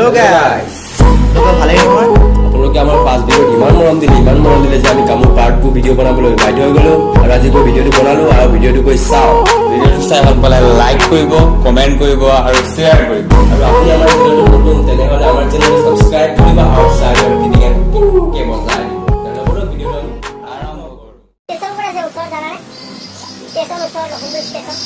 Hello guys. তোমৰা ভালো আছো? আপোনালোকে আমাৰ ফাৰ্ষ্ট ভিডিঅ'ত ইমান মৰম দিলে যে আমি কামো পাৰ্ট 2 ভিডিঅ' বনাবলৈ বাধ্য হৈ গ'লো আৰু আজি ভিডিঅ'টো বনালো আৰু ভিডিঅ'টো গৈ চাওঁ ভিডিঅ'টো চাই ভাল পালে লাইক কৰিব কমেণ্ট কৰিব আৰু শ্বেয়াৰ কৰিব আৰু আপুনি আমাৰ ভিডিঅ'টো নতুন তেনেহ'লে আমাৰ চেনেলটো ছাবস্ক্ৰাইব কৰিব আৰু চাইডৰ টিপিঙে কে বজায় তেনেহ'লে ভিডিঅ'টো আৰম্ভ কৰোঁ ষ্টেচন পৰা যে ওচৰ জানানে ষ্টেচন ওচৰ লখিমপুৰ ষ্টেচন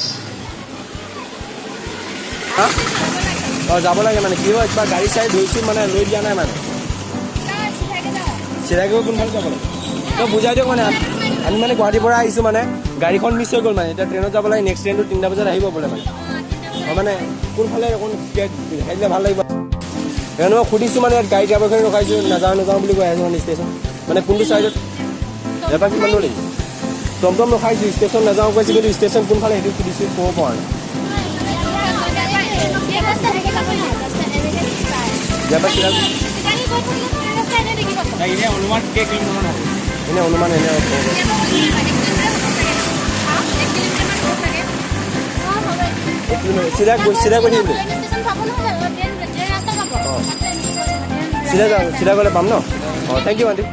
যাব লাগে মানে কি হয় কিবা গাড়ী চাই ধৰিছোঁ মানে লৈ দিয়া নাই মানে চিধাকৈ কোনফালে যাব লাগে তই বুজাই দিয়ক মানে আমি মানে গুৱাহাটীৰ পৰা আহিছোঁ মানে গাড়ীখন মিছ হৈ গ'ল মানে এতিয়া ট্ৰেইনত যাব লাগে নেক্সট ট্ৰেইনটো 3টা বজাত আহিব বোলে মানে মানে কোনফালে অকণ আহিলে ভাল লাগিব সেইকাৰণে মই সুধিছোঁ মানে ইয়াত গাড়ী ড্ৰাইভাৰখিনি ৰখাইছোঁ নাযাওঁ বুলি কৈ আছোঁ মানে ষ্টেচন মানে কোনটো ছাইডত ইয়াৰ পৰা কিমান দূৰ লাগিব টমটম ৰখাইছোঁ ষ্টেচন নাযাওঁ কৈছোঁ কিন্তু ষ্টেচন কোনফালে সেইটো সুধিছোঁ ক'ব পৰা নাই ইয়াৰ পৰা চিধা এনে অনুমান চিধা কৈ থাকিব চিধা গ'লে পাম ন অঁ থেংক ইউ আণ্টি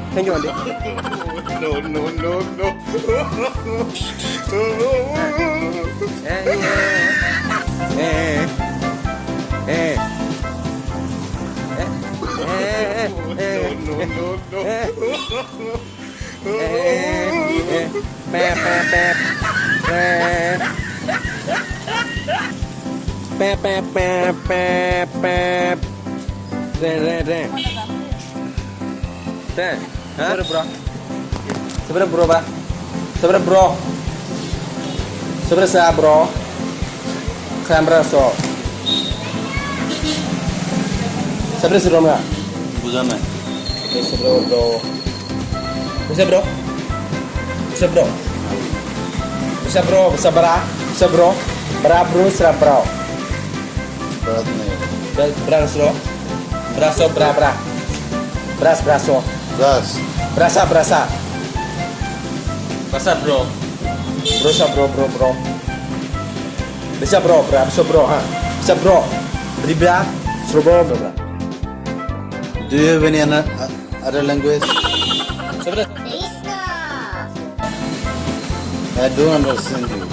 বুজা নাই Bisa bro Bisa bro Bra bro Sera bro berat nih Braso bra Braso beras Brasa bro Brosa bro Bisa bro ha Bisa bro Ribra Srobo bro Do you have any other language? Krishna I don't understand you.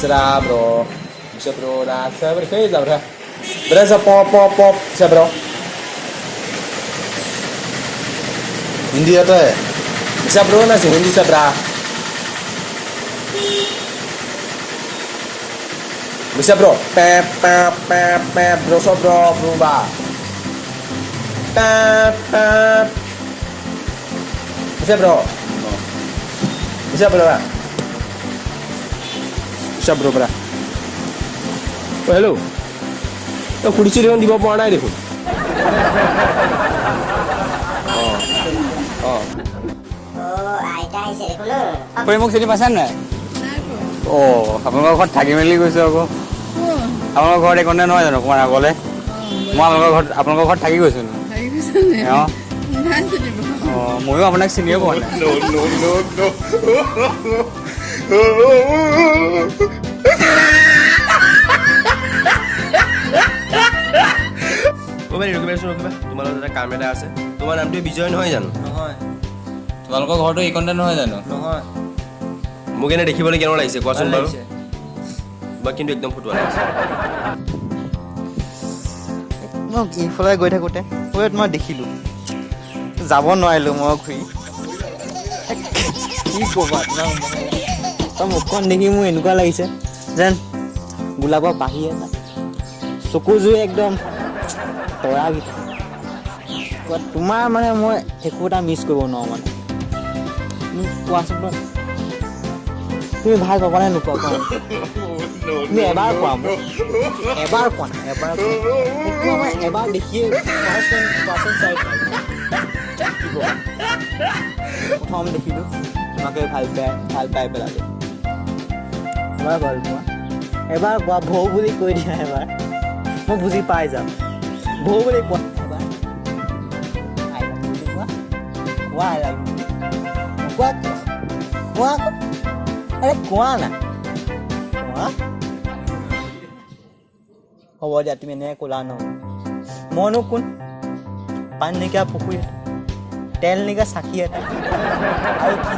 Sera bro Bisa bro dah Sabar ke jap dah Berasa pop Bisa bro Hindi आता है Bisa bro na si Hindi sa bra Bisa bro Pep Broso bro ba Pep Bisa bro Bisa bro ba Bisa bro bra Oh hello To খুলিছি দেখোন দিব পৰা নাই দেখোন ও আইতা আহিছে দেখোন আপুনি মোক চিনি পাইছে নাই অঁ আপোনালোকৰ ঘৰত থাকি মেলি গৈছোঁ আকৌ আপোনালোকৰ ঘৰত একোনে নহয় জানো অকণমান আগলৈ মই আপোনালোকৰ ঘৰত থাকি গৈছোঁ অঁ ময়ো আপোনাক চিনিয়ে পোৱা নাই ৰখিবা তোমালোকৰ এটা কাম এটা আছে তোমাৰ নামটো বিজয় নহয় জানো নহয় তোমালোকৰ ঘৰটো এইকণতে নহয় জানো নহয় মোক এনে দেখিবলৈ কেনেকুৱা লাগিছে কোৱাচোন বাৰু বা কিন্তু একদম ফটোৱা লাগিছে মই ইফালে গৈ থাকোঁতে মই দেখিলোঁ যাব নোৱাৰিলোঁ মই ঘূৰি কি ক'বা তই মুখখন দেখি মোৰ এনেকুৱা লাগিছে যেন গোলাপৰ পাহি এটা চকু জুই একদম তৰাকেইটা তোমাৰ মানে মই একো এটা মিছ কৰিব নোৱাৰোঁ মানে মোক কোৱাচোন তুমি ভাল পাবা নে নোপোৱা কোৱা তুমি এবাৰ কোৱা মোক এবাৰ কোৱা মই এবাৰ দেখিয়ে প্ৰথম দেখিলোঁ তোমাকে ভাল পাই পেলালোঁ এবাৰ বাৰু কোৱা এবাৰ কোৱা ভৌ বুলি কৈ দিয়া এবাৰ মই বুজি পাই যাম ভৌ বুলি কোৱা এবাৰ আই লাভ ইউ বুলি কোৱা কোৱা আই লাভ ইউ কোৱা আৰে কোৱা না কোৱা হ'ব দিয়া তুমি এনেকৈ ক'লা ন মইনো কোন পানী নাইকিয়া পুখুৰী এটা তেল নাইকিয়া চাকি এটা আৰু কি